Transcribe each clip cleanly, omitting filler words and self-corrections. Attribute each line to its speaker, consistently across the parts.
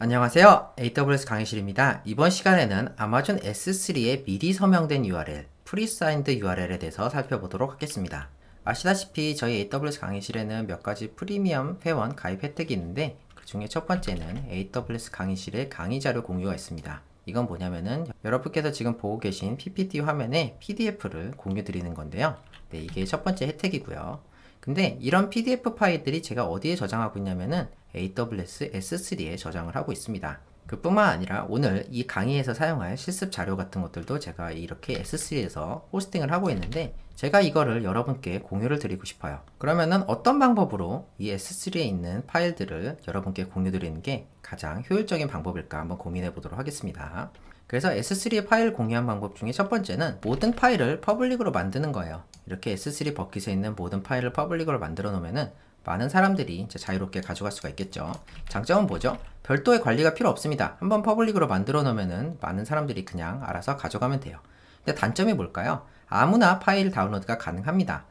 Speaker 1: 안녕하세요. AWS 강의실입니다. 이번 시간에는 아마존 S3의 미리 서명된 URL, 프리사인드 URL에 대해서 살펴보도록 하겠습니다. 아시다시피 저희 AWS 강의실에는 몇 가지 프리미엄 회원 가입 혜택이 있는데 그 중에 첫 번째는 AWS 강의실의 강의 자료 공유가 있습니다. 이건 뭐냐면은 여러분께서 지금 보고 계신 PPT 화면에 PDF를 공유 드리는 건데요. 네, 이게 첫 번째 혜택이고요. 근데 이런 PDF 파일들이 제가 어디에 저장하고 있냐면은 AWS S3에 저장을 하고 있습니다. 그뿐만 아니라 오늘 이 강의에서 사용할 실습 자료 같은 것들도 제가 이렇게 S3에서 호스팅을 하고 있는데 제가 이거를 여러분께 공유를 드리고 싶어요. 그러면은 어떤 방법으로 이 S3에 있는 파일들을 여러분께 공유 드리는 게 가장 효율적인 방법일까 한번 고민해 보도록 하겠습니다. 그래서 S3 파일 공유한 방법 중에 첫 번째는 모든 파일을 퍼블릭으로 만드는 거예요. 이렇게 S3 버킷에 있는 모든 파일을 퍼블릭으로 만들어 놓으면은 많은 사람들이 이제 자유롭게 가져갈 수가 있겠죠. 장점은 뭐죠? 별도의 관리가 필요 없습니다. 한번 퍼블릭으로 만들어 놓으면은 많은 사람들이 그냥 알아서 가져가면 돼요. 근데 단점이 뭘까요? 아무나 파일 다운로드가 가능합니다.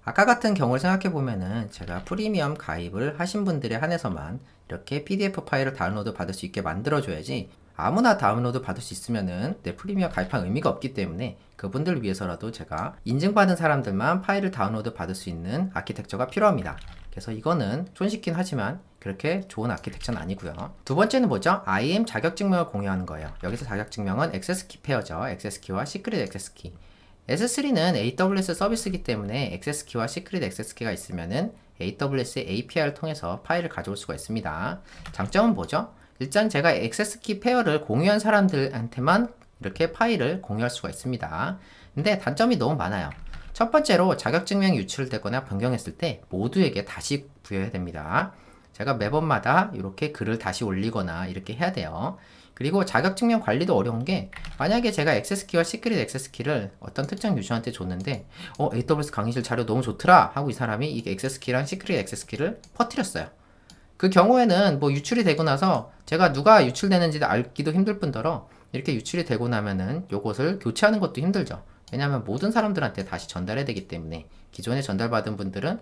Speaker 1: 아까 같은 경우를 생각해 보면은 제가 프리미엄 가입을 하신 분들에 한해서만 이렇게 PDF 파일을 다운로드 받을 수 있게 만들어 줘야지 아무나 다운로드 받을 수 있으면은 내 프리미엄 가입한 의미가 없기 때문에 그분들을 위해서라도 제가 인증받은 사람들만 파일을 다운로드 받을 수 있는 아키텍처가 필요합니다. 그래서 이거는 손쉽긴 하지만 그렇게 좋은 아키텍처는 아니고요. 두 번째는 뭐죠? IAM 자격증명을 공유하는 거예요. 여기서 자격증명은 액세스키 페어죠. 액세스키와 시크릿 액세스키. S3는 AWS 서비스이기 때문에 액세스키와 시크릿 액세스키가 있으면은 AWS의 API를 통해서 파일을 가져올 수가 있습니다. 장점은 뭐죠? 일단 제가 액세스키 페어를 공유한 사람들한테만 이렇게 파일을 공유할 수가 있습니다. 근데 단점이 너무 많아요. 첫 번째로 자격증명이 유출되거나 변경했을 때 모두에게 다시 부여해야 됩니다. 제가 매번마다 이렇게 글을 다시 올리거나 이렇게 해야 돼요. 그리고 자격증명 관리도 어려운 게 만약에 제가 액세스키와 시크릿 액세스키를 어떤 특정 유저한테 줬는데 AWS 강의실 자료 너무 좋더라 하고 이 사람이 이 액세스키랑 시크릿 액세스키를 퍼뜨렸어요. 그 경우에는 뭐 유출이 되고 나서 제가 누가 유출되는지 알기도 힘들 뿐더러 이렇게 유출이 되고 나면은 요것을 교체하는 것도 힘들죠. 왜냐하면 모든 사람들한테 다시 전달해야 되기 때문에 기존에 전달받은 분들은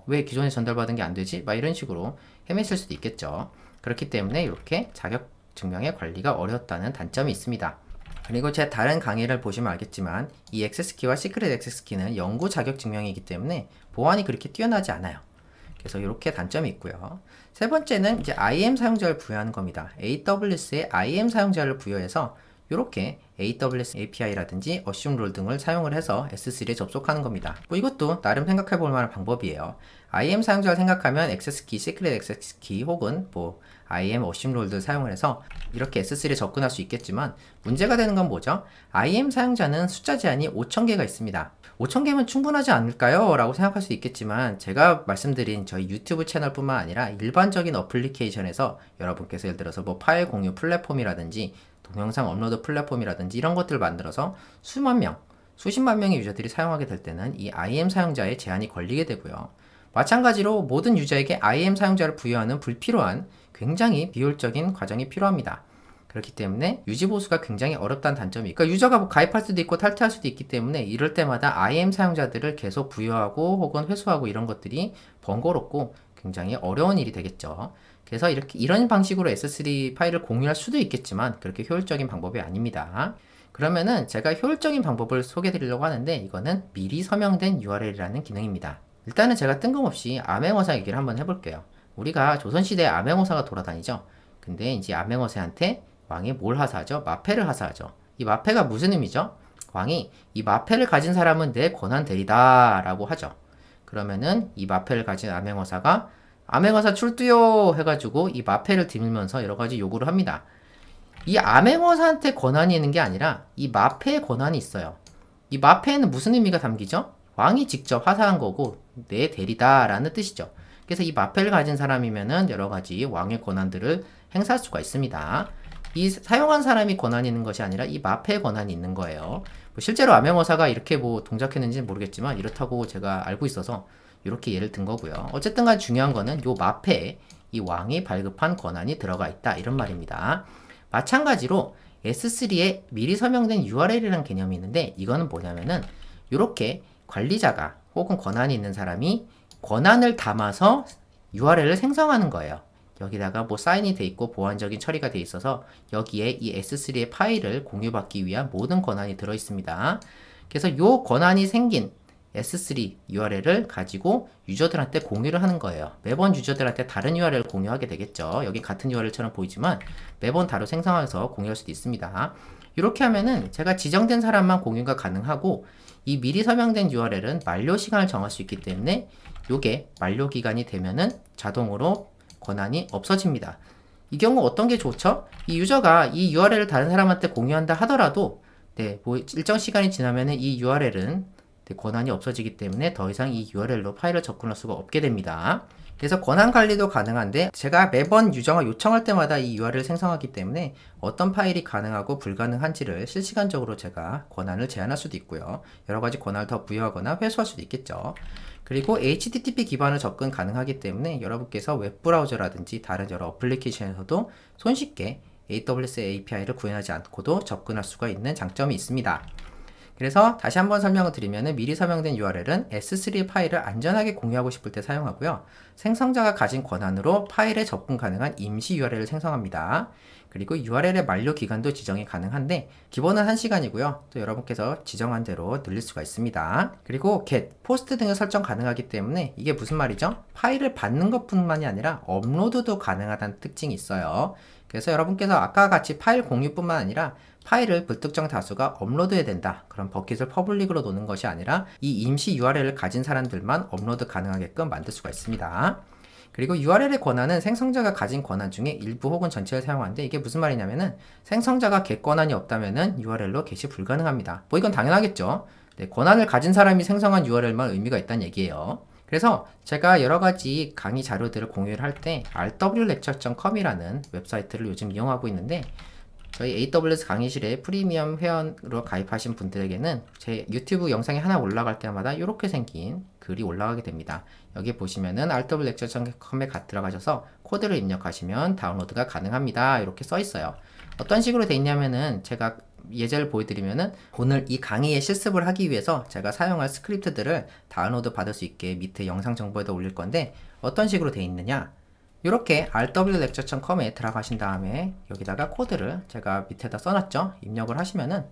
Speaker 1: 왜 기존에 전달받은 게 안 되지? 막 이런 식으로 헤매실 수도 있겠죠. 그렇기 때문에 이렇게 자격 증명의 관리가 어렵다는 단점이 있습니다. 그리고 제 다른 강의를 보시면 알겠지만 이 액세스키와 시크릿 액세스키는 영구 자격 증명이기 때문에 보안이 그렇게 뛰어나지 않아요. 그래서 이렇게 단점이 있고요. 세 번째는 이제 IAM 사용자를 부여하는 겁니다. AWS에 IAM 사용자를 부여해서 이렇게 AWS API라든지 Assume Role 등을 사용을 해서 S3에 접속하는 겁니다. 뭐 이것도 나름 생각해 볼 만한 방법이에요. IAM 사용자를 생각하면 액세스키, 시크릿 액세스키 혹은 뭐 IAM Assume Role들 사용을 해서 이렇게 S3에 접근할 수 있겠지만 문제가 되는 건 뭐죠? IAM 사용자는 숫자 제한이 5,000개가 있습니다. 5,000개면 충분하지 않을까요? 라고 생각할 수 있겠지만 제가 말씀드린 저희 유튜브 채널뿐만 아니라 일반적인 어플리케이션에서 여러분께서 예를 들어서 뭐 파일 공유 플랫폼이라든지 동영상 업로드 플랫폼이라든지 이런 것들을 만들어서 수만 명, 수십만 명의 유저들이 사용하게 될 때는 이 IAM 사용자의 제한이 걸리게 되고요. 마찬가지로 모든 유저에게 IAM 사용자를 부여하는 불필요한 굉장히 비효율적인 과정이 필요합니다. 그렇기 때문에 유지보수가 굉장히 어렵다는 단점이 그러니까 유저가 뭐 가입할 수도 있고 탈퇴할 수도 있기 때문에 이럴 때마다 IAM 사용자들을 계속 부여하고 혹은 회수하고 이런 것들이 번거롭고 굉장히 어려운 일이 되겠죠. 그래서 이런 방식으로 S3 파일을 공유할 수도 있겠지만 그렇게 효율적인 방법이 아닙니다. 그러면은 제가 효율적인 방법을 소개해 드리려고 하는데 이거는 미리 서명된 URL이라는 기능입니다. 일단은 제가 뜬금없이 암행어사 얘기를 한번 해볼게요. 우리가 조선시대에 암행어사가 돌아다니죠. 근데 이제 암행어사한테 왕이 뭘 하사하죠? 마패를 하사하죠. 이 마패가 무슨 의미죠? 왕이 이 마패를 가진 사람은 내 권한 대리다 라고 하죠. 그러면은 이 마패를 가진 암행어사가 암행어사 출두요 해가지고 이 마패를 디밀면서 여러가지 요구를 합니다. 이 암행어사한테 권한이 있는 게 아니라 이 마패의 권한이 있어요. 이 마패에는 무슨 의미가 담기죠? 왕이 직접 하사한 거고 내 대리다 라는 뜻이죠. 그래서 이 마패를 가진 사람이면은 여러가지 왕의 권한들을 행사할 수가 있습니다. 이 사용한 사람이 권한이 있는 것이 아니라 이 마패의 권한이 있는 거예요. 뭐 실제로 암행어사가 이렇게 뭐 동작했는지는 모르겠지만 이렇다고 제가 알고 있어서 이렇게 예를 든 거고요. 어쨌든 간 중요한 거는 요 마패에 이 왕이 발급한 권한이 들어가 있다 이런 말입니다. 마찬가지로 S3에 미리 서명된 URL이라는 개념이 있는데 이거는 뭐냐면은 이렇게 관리자가 혹은 권한이 있는 사람이 권한을 담아서 URL을 생성하는 거예요. 여기다가 뭐 사인이 돼 있고 보안적인 처리가 돼 있어서 여기에 이 S3의 파일을 공유받기 위한 모든 권한이 들어 있습니다. 그래서 이 권한이 생긴 S3 URL을 가지고 유저들한테 공유를 하는 거예요. 매번 유저들한테 다른 URL을 공유하게 되겠죠. 여기 같은 URL처럼 보이지만 매번 다루 생성해서 공유할 수도 있습니다. 이렇게 하면은 제가 지정된 사람만 공유가 가능하고 이 미리 서명된 URL은 만료 시간을 정할 수 있기 때문에 요게 만료 기간이 되면은 자동으로 권한이 없어집니다. 이 경우 어떤 게 좋죠? 이 유저가 이 URL을 다른 사람한테 공유한다 하더라도 뭐 일정 시간이 지나면은 이 URL은 권한이 없어지기 때문에 더 이상 이 URL로 파일을 접근할 수가 없게 됩니다. 그래서 권한 관리도 가능한데 제가 매번 유저가 요청할 때마다 이 URL을 생성하기 때문에 어떤 파일이 가능하고 불가능한지를 실시간적으로 제가 권한을 제한할 수도 있고요. 여러가지 권한을 더 부여하거나 회수할 수도 있겠죠. 그리고 HTTP 기반으로 접근 가능하기 때문에 여러분께서 웹브라우저라든지 다른 여러 어플리케이션에서도 손쉽게 AWS API를 구현하지 않고도 접근할 수가 있는 장점이 있습니다. 그래서 다시 한번 설명을 드리면 미리 서명된 URL은 S3 파일을 안전하게 공유하고 싶을 때 사용하고요. 생성자가 가진 권한으로 파일에 접근 가능한 임시 URL을 생성합니다. 그리고 URL의 만료 기간도 지정이 가능한데 기본은 1시간이고요. 또 여러분께서 지정한 대로 늘릴 수가 있습니다. 그리고 get, post 등을 설정 가능하기 때문에 이게 무슨 말이죠? 파일을 받는 것뿐만이 아니라 업로드도 가능하다는 특징이 있어요. 그래서 여러분께서 아까 같이 파일 공유뿐만 아니라 파일을 불특정 다수가 업로드해야 된다. 그런 버킷을 퍼블릭으로 놓는 것이 아니라 이 임시 URL을 가진 사람들만 업로드 가능하게끔 만들 수가 있습니다. 그리고 URL의 권한은 생성자가 가진 권한 중에 일부 혹은 전체를 사용하는데 이게 무슨 말이냐면은 생성자가 get 권한이 없다면은 URL로 게시 불가능합니다. 뭐 이건 당연하겠죠. 네, 권한을 가진 사람이 생성한 URL만 의미가 있다는 얘기예요. 그래서 제가 여러가지 강의 자료들을 공유를 할 때 rwlecture.com이라는 웹사이트를 요즘 이용하고 있는데 저희 AWS 강의실에 프리미엄 회원으로 가입하신 분들에게는 제 유튜브 영상이 하나 올라갈 때마다 이렇게 생긴 글이 올라가게 됩니다. 여기 보시면은 rwlecture.com에 들어가셔서 코드를 입력하시면 다운로드가 가능합니다. 이렇게 써 있어요. 어떤 식으로 돼 있냐면은 제가 예제를 보여드리면은 오늘 이 강의에 실습을 하기 위해서 제가 사용할 스크립트들을 다운로드 받을 수 있게 밑에 영상 정보에다 올릴 건데 어떤 식으로 돼 있느냐, 이렇게 rwlecture.com에 들어가신 다음에 여기다가 코드를 제가 밑에다 써놨죠. 입력을 하시면은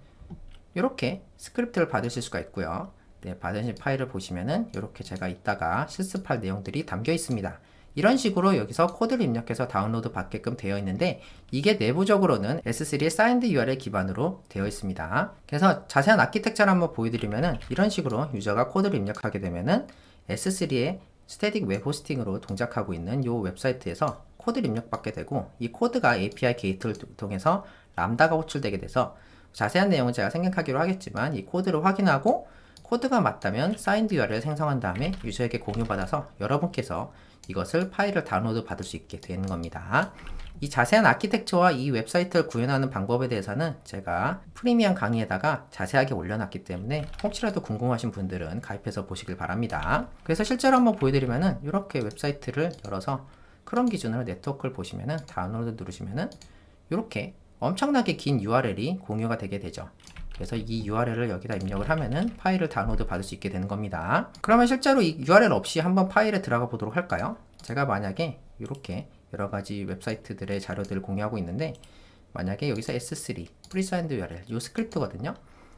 Speaker 1: 이렇게 스크립트를 받으실 수가 있고요. 네, 받으신 파일을 보시면은 이렇게 제가 이따가 실습할 내용들이 담겨 있습니다. 이런 식으로 여기서 코드를 입력해서 다운로드 받게끔 되어 있는데 이게 내부적으로는 S3의 사인드 URL 기반으로 되어 있습니다. 그래서 자세한 아키텍처를 한번 보여드리면은 이런 식으로 유저가 코드를 입력하게 되면은 S3의 스태틱 웹 호스팅으로 동작하고 있는 이 웹사이트에서 코드를 입력받게 되고 이 코드가 API 게이트를 통해서 람다가 호출되게 돼서 자세한 내용은 제가 생략하기로 하겠지만 이 코드를 확인하고 코드가 맞다면 사인드 URL을 생성한 다음에 유저에게 공유받아서 여러분께서 이것을 파일을 다운로드 받을 수 있게 되는 겁니다. 이 자세한 아키텍처와 이 웹사이트를 구현하는 방법에 대해서는 제가 프리미엄 강의에다가 자세하게 올려놨기 때문에 혹시라도 궁금하신 분들은 가입해서 보시길 바랍니다. 그래서 실제로 한번 보여드리면은 이렇게 웹사이트를 열어서 크롬 기준으로 네트워크를 보시면은 다운로드 누르시면은 이렇게 엄청나게 긴 URL이 공유가 되게 되죠. 그래서 이 URL을 여기다 입력을 하면은 파일을 다운로드 받을 수 있게 되는 겁니다. 그러면 실제로 이 URL 없이 한번 파일에 들어가 보도록 할까요? 제가 만약에 이렇게 여러가지 웹사이트들의 자료들을 공유하고 있는데 만약에 여기서 S3 프리사인드 URL 이 스크립트거든요.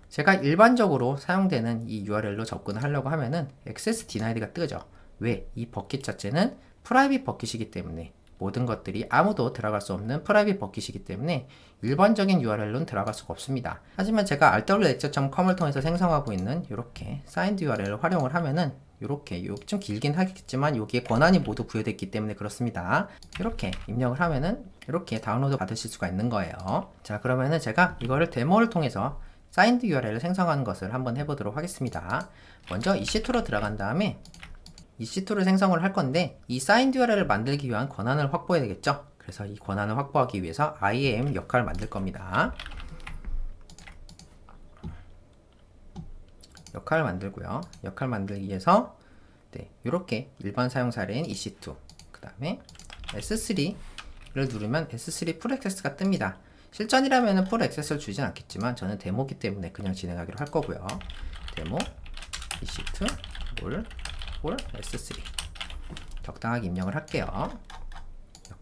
Speaker 1: 제가 일반적으로 사용되는 이 URL로 접근을 하려고 하면은 액세스 디나이드가 뜨죠. 왜? 이 버킷 자체는 프라이빗 버킷이기 때문에 모든 것들이 아무도 들어갈 수 없는 프라이빗 버킷이기 때문에 일반적인 URL로는 들어갈 수가 없습니다. 하지만 제가 rwlecture.com을 통해서 생성하고 있는 이렇게 사인드 URL을 활용을 하면은 이렇게 좀 길긴 하겠지만 여기에 권한이 모두 부여됐기 때문에 그렇습니다. 이렇게 입력을 하면은 이렇게 다운로드 받으실 수가 있는 거예요. 자, 그러면은 제가 이거를 데모를 통해서 사인드 URL을 생성하는 것을 한번 해보도록 하겠습니다. 먼저 EC2로 들어간 다음에 EC2를 생성을 할 건데 이 사인드 URL을 만들기 위한 권한을 확보해야 되겠죠. 그래서 이 권한을 확보하기 위해서 IAM 역할을 만들 겁니다. 역할을 만들고요. 역할 만들기 위해서 이렇게 일반 사용 사례인 EC2 그 다음에 S3를 누르면 S3 풀 액세스가 뜹니다. 실전이라면 풀 액세스를 주진 않겠지만 저는 데모기 때문에 그냥 진행하기로 할 거고요. 데모 EC2 올 S3 적당하게 입력을 할게요.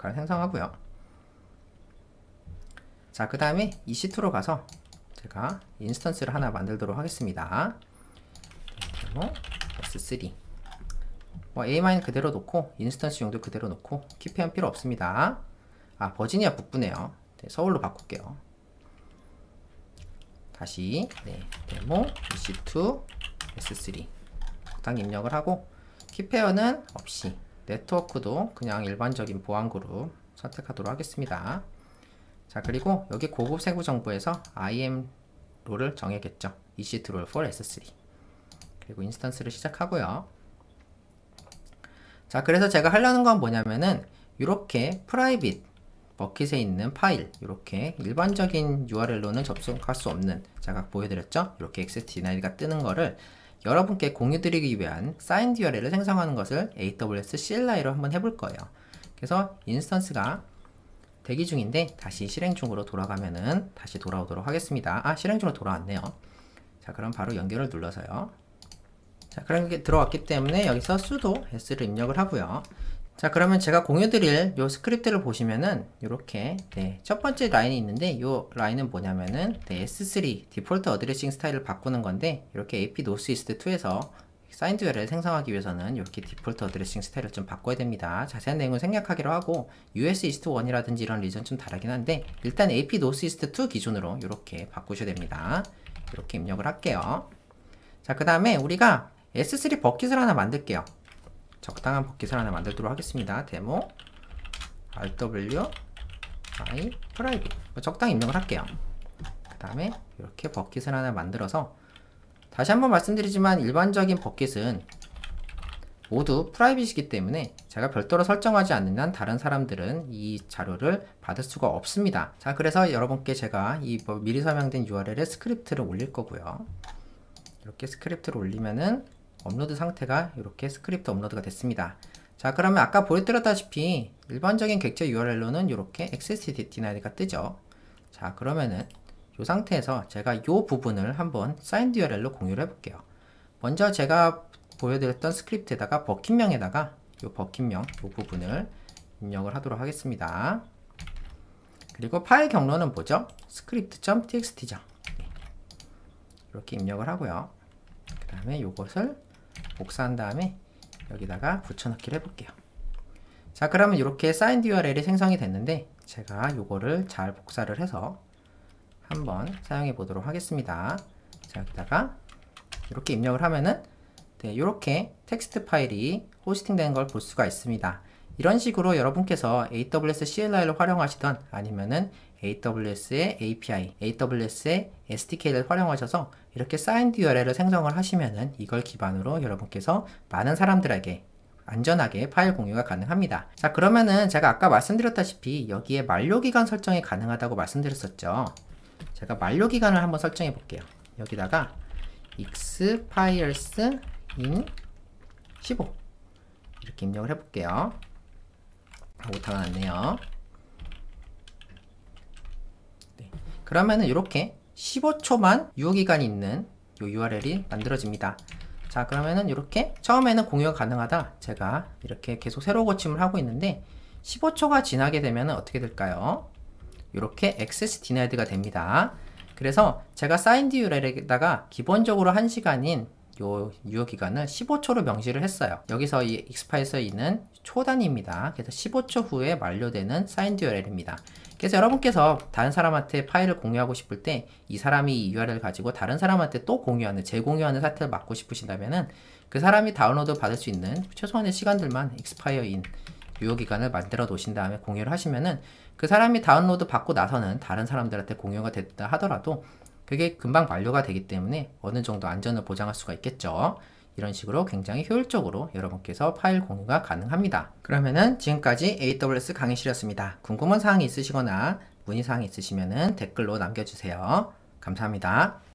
Speaker 1: 역할을 생성하고요. 자, 그 다음에 EC2로 가서 제가 인스턴스를 하나 만들도록 하겠습니다. S3 A- 그대로 놓고 인스턴스 용도 그대로 놓고 키페어는 필요 없습니다. 버지니아 북부네요. 서울로 바꿀게요. 다시 데모 EC2 S3 적당히 입력을 하고 키페어는 없이 네트워크도 그냥 일반적인 보안 그룹 선택하도록 하겠습니다. 자, 그리고 여기 고급 세부 정보에서 IAM 롤을 정해야겠죠. EC2 롤 for S3 그리고 인스턴스를 시작하고요. 자, 그래서 제가 하려는 건 뭐냐면은 이렇게 프라이빗 버킷에 있는 파일, 이렇게 일반적인 URL로는 접속할 수 없는, 제가 보여드렸죠? 이렇게 access denied가 뜨는 거를 여러분께 공유드리기 위한 signed URL을 생성하는 것을 AWS CLI로 한번 해볼 거예요. 그래서 인스턴스가 대기 중인데 다시 실행 중으로 돌아가면은 다시 돌아오도록 하겠습니다. 실행 중으로 돌아왔네요. 자, 그럼 바로 연결을 눌러서요. 자, 그런 게 들어왔기 때문에 여기서 sudo s를 입력을 하고요. 자, 그러면 제가 공유드릴 요 스크립트를 보시면은 이렇게 첫 번째 라인이 있는데 요 라인은 뭐냐면은 S3 디폴트 어드레싱 스타일을 바꾸는 건데 이렇게 AP Northeast2에서 사인드 URL을 생성하기 위해서는 이렇게 디폴트 어드레싱 스타일을 좀 바꿔야 됩니다. 자세한 내용은 생략하기로 하고 US East 1이라든지 이런 리전 좀 다르긴 한데 일단 AP Northeast 2 기준으로 이렇게 바꾸셔야 됩니다. 이렇게 입력을 할게요. 자, 그 다음에 우리가 S3 버킷을 하나 만들게요. 적당한 버킷을 하나 만들도록 하겠습니다. 데모 rw i private 적당히 입력을 할게요. 그 다음에 이렇게 버킷을 하나 만들어서 다시 한번 말씀드리지만 일반적인 버킷은 모두 프라이빗이기 때문에 제가 별도로 설정하지 않는 한 다른 사람들은 이 자료를 받을 수가 없습니다. 자, 그래서 여러분께 제가 이 미리 설명된 URL에 스크립트를 올릴 거고요. 이렇게 스크립트를 올리면은 업로드 상태가 이렇게 스크립트 업로드가 됐습니다. 자, 그러면 아까 보여드렸다시피 일반적인 객체 URL로는 이렇게 access denied가 뜨죠. 자, 그러면은 이 상태에서 제가 이 부분을 한번 signed URL로 공유를 해볼게요. 먼저 제가 보여드렸던 스크립트에다가 버킷명에다가 이 버킷명 이 부분을 입력을 하도록 하겠습니다. 그리고 파일 경로는 뭐죠? script.txt죠. 이렇게 입력을 하고요. 그 다음에 이것을 복사한 다음에 여기다가 붙여넣기를 해볼게요. 자, 그러면 이렇게 signed URL이 생성이 됐는데 제가 이거를 잘 복사를 해서 한번 사용해 보도록 하겠습니다. 자, 여기다가 이렇게 입력을 하면은 이렇게 텍스트 파일이 호스팅 되는 걸 볼 수가 있습니다. 이런 식으로 여러분께서 AWS CLI를 활용하시던 아니면은 AWS의 API, AWS의 SDK를 활용하셔서 이렇게 signed URL을 생성을 하시면은 이걸 기반으로 여러분께서 많은 사람들에게 안전하게 파일 공유가 가능합니다. 자, 그러면은 제가 아까 말씀드렸다시피 여기에 만료기간 설정이 가능하다고 말씀드렸었죠. 제가 만료기간을 한번 설정해 볼게요. 여기다가 expires in 15 이렇게 입력을 해 볼게요. 오타가 났네요. 그러면은 이렇게 15초만 유효기간이 있는 요 URL이 만들어집니다. 자, 그러면은 이렇게 처음에는 공유가 가능하다 제가 이렇게 계속 새로 고침을 하고 있는데 15초가 지나게 되면 어떻게 될까요? 이렇게 access denied가 됩니다. 그래서 제가 signed URL에다가 기본적으로 1시간인 요 유효기간을 15초로 명시를 했어요. 여기서 이 expires 있는 초 단위입니다. 그래서 15초 후에 만료되는 signed URL입니다. 그래서 여러분께서 다른 사람한테 파일을 공유하고 싶을 때 이 사람이 이 URL을 가지고 다른 사람한테 또 공유하는, 재공유하는 사태를 막고 싶으신다면은 그 사람이 다운로드 받을 수 있는 최소한의 시간들만 expire인 유효기간을 만들어 놓으신 다음에 공유를 하시면은 그 사람이 다운로드 받고 나서는 다른 사람들한테 공유가 됐다 하더라도 그게 금방 만료가 되기 때문에 어느 정도 안전을 보장할 수가 있겠죠. 이런 식으로 굉장히 효율적으로 여러분께서 파일 공유가 가능합니다. 그러면은 지금까지 AWS 강의실이었습니다. 궁금한 사항이 있으시거나 문의사항이 있으시면은 댓글로 남겨주세요. 감사합니다.